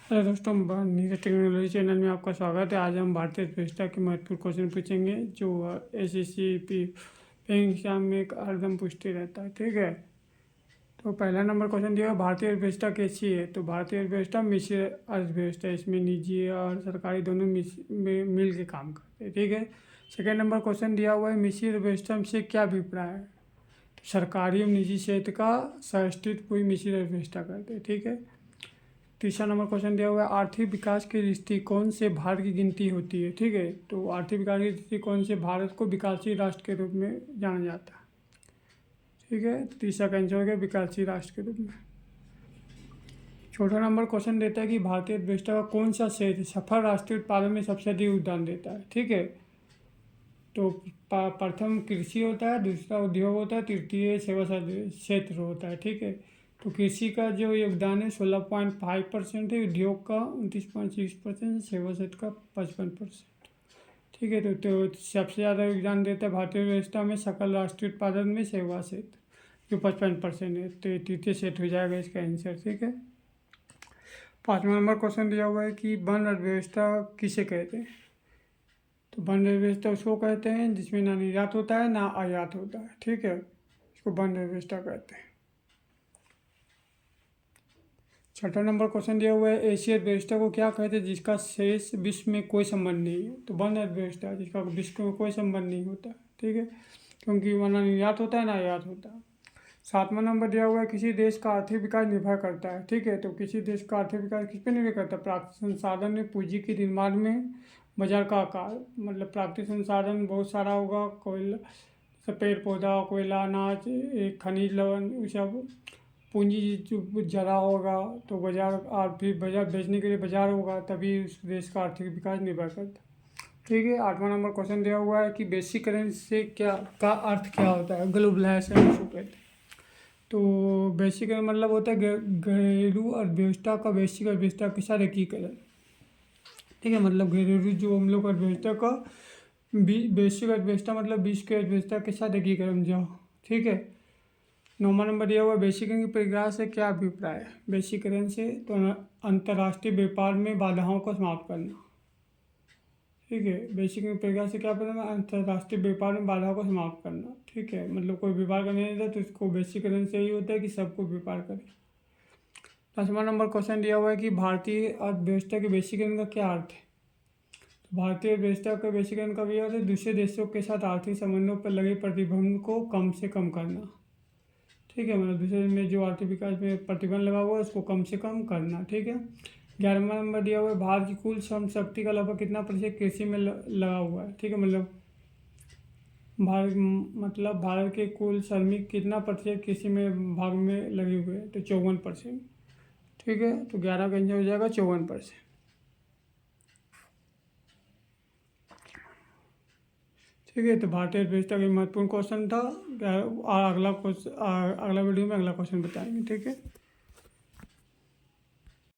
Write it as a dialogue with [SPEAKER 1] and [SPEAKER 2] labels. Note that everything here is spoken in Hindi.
[SPEAKER 1] हेलो दोस्तों, नीरज टेक्नोलॉजी चैनल में आपका स्वागत है। आज हम भारतीय अर्थव्यवस्था के महत्वपूर्ण क्वेश्चन पूछेंगे जो एसएससी एग्जाम में एक हरदम पूछते रहता है। ठीक है, तो पहला नंबर क्वेश्चन दिया है, भारतीय अर्थव्यवस्था कैसी है। तो भारतीय अर्थव्यवस्था मिश्र अर्थव्यवस्था है, इसमें निजी और सरकारी दोनों मिल के काम करते हैं। ठीक है, सेकेंड नंबर क्वेश्चन दिया हुआ है, मिश्र अर्थव्यवस्था से क्या अभिप्राय है। तो सरकारी और निजी क्षेत्र का सह-अस्तित्व कोई मिश्र अर्थव्यवस्था करते हैं। ठीक है, तीसरा नंबर क्वेश्चन दिया हुआ है, आर्थिक विकास के दृष्टिकोण से भारत की गिनती होती है। ठीक है, तो आर्थिक विकास के दृष्टिकोण से भारत को विकासशील राष्ट्र के रूप में जाना जाता है। ठीक है, तीसरा का आंसर हो गया विकासशील राष्ट्र के रूप में। चौथा नंबर क्वेश्चन देता है कि भारतीय अर्थव्यवस्था का कौन सा क्षेत्र सफल राष्ट्रीय उत्पादन में सबसे अधिक योगदान देता है। ठीक है, तो प्रथम कृषि होता है, दूसरा उद्योग होता है, तृतीय सेवा क्षेत्र होता है। ठीक है, तो कृषि का जो योगदान है 16.5% है, उद्योग का 29.6%, सेवा क्षेत्र का 55%। ठीक है, तो सबसे ज़्यादा योगदान देता है भारतीय व्यवस्था में सकल राष्ट्रीय उत्पादन में सेवा क्षेत्र जो 55% है, तो तृतीय क्षेत्र हो जाएगा इसका आंसर। ठीक है, पाँचवा नंबर क्वेश्चन दिया हुआ है कि वन अर्थव्यवस्था किसे कहते हैं। तो वन अर्थव्यवस्था उसको कहते हैं जिसमें ना निर्यात होता है ना आयात होता है। ठीक है, इसको वन अर्थव्यवस्था कहते हैं। छठा नंबर क्वेश्चन दिया हुआ है, एशिया अर्थव्यवस्था को क्या कहते हैं जिसका शेष विश्व में कोई संबंध नहीं है। तो वन अर्थव्यवस्था जिसका विश्व में कोई संबंध नहीं होता। ठीक है, क्योंकि वह ना निर्यात होता है ना आयात होता है। सातवां नंबर दिया हुआ है, किसी देश का आर्थिक विकास निर्भर करता है। ठीक है, तो किसी देश का आर्थिक विकास किस पे निर्भर करता है, प्राकृतिक संसाधन में, पूंजी के निर्माण में, बाजार का आकार। मतलब प्राकृतिक संसाधन बहुत सारा होगा, कोयला, पेड़ पौधा, कोयला, अनाज, खनिज लवण, ये सब। पूंजी जो ज़्यादा होगा तो बाजार, और फिर बाजार बेचने के लिए बाजार होगा, तभी उस देश का आर्थिक विकास निर्भर करता है। ठीक है, आठवां नंबर क्वेश्चन दिया हुआ है कि बेसिक करेंसी से क्या का अर्थ क्या होता है, ग्लोबलाइजेशन इसको कहते हैं। तो बेसिक मतलब होता है घरेलू अर्थव्यवस्था का बेसिक अर्थव्यवस्था के साथ एकीकरण। ठीक है, मतलब घरेलू जो हम लोग अर्थव्यवस्था का बेसिक अर्थव्यवस्था मतलब विश्व की अर्थव्यवस्था के साथ एकीकरण जो। ठीक है, नौवां नंबर दिया हुआ बेसिकरण की परिभाषा से क्या अभिप्राय है। बेसिकरण से तो अंतर्राष्ट्रीय व्यापार में बाधाओं को समाप्त करना। ठीक है, बेसिकरण की परिभाषा से क्या पता है, अंतर्राष्ट्रीय व्यापार में बाधाओं को समाप्त करना। ठीक है, मतलब कोई व्यापार करने नहीं था तो इसको बेसिकरण से ही होता है कि सबको व्यापार करे। 10वां नंबर क्वेश्चन दिया हुआ है कि भारतीय अर्थव्यवस्था के बेसिकरण का क्या अर्थ है। तो भारतीय अर्थव्यवस्था के बेसिकरण का भी अर्थ है दूसरे देशों के साथ आर्थिक संबंधों पर लगे प्रतिबंध को कम से कम करना। ठीक है, मतलब दूसरे में जो आर्थिक विकास में प्रतिबंध लगा हुआ है उसको कम से कम करना। ठीक है, 11वां नंबर दिया हुआ है, भारत की कुल श्रम शक्ति का लगभग कितना प्रतिशत कृषि में लगा हुआ है। ठीक है, मतलब भारत के कुल श्रमिक कितना प्रतिशत कृषि में भाग में लगे हुए हैं, तो 54%। ठीक है, तो 11 का आंसर हो जाएगा 54%। ठीक है, तो भारतीय अर्थव्यवस्था का महत्वपूर्ण क्वेश्चन था। और अगला वीडियो में अगला क्वेश्चन बताएंगे। ठीक है।